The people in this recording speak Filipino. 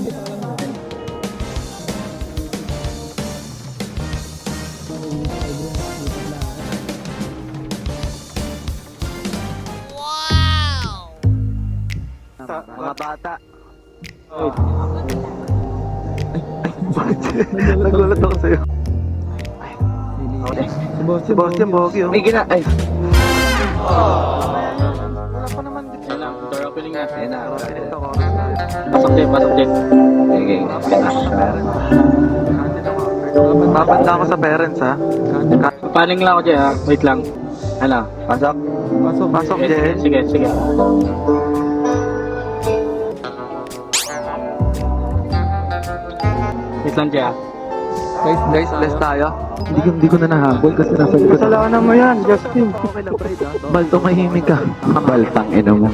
Mga bata. Nagulat ako sa'yo. Si Bastian, Bogi, oh. May ay. Wala pa naman dito. Ayun lang, door opening na. Ayun na. Pasok din, pasok din. Okay, Babanda ako sa parents, ha? Paning lang ako dyan ha. Wait lang. Ano? pasok. Pasok, Sige, Jen. sige, sige. Wait lang dyan. Guys, bless tayo. Hindi ko na nahabol kasi nasa likod. Kasalanan mo yan, Justin. Bal, tumahimik ka. Baltang ina mo.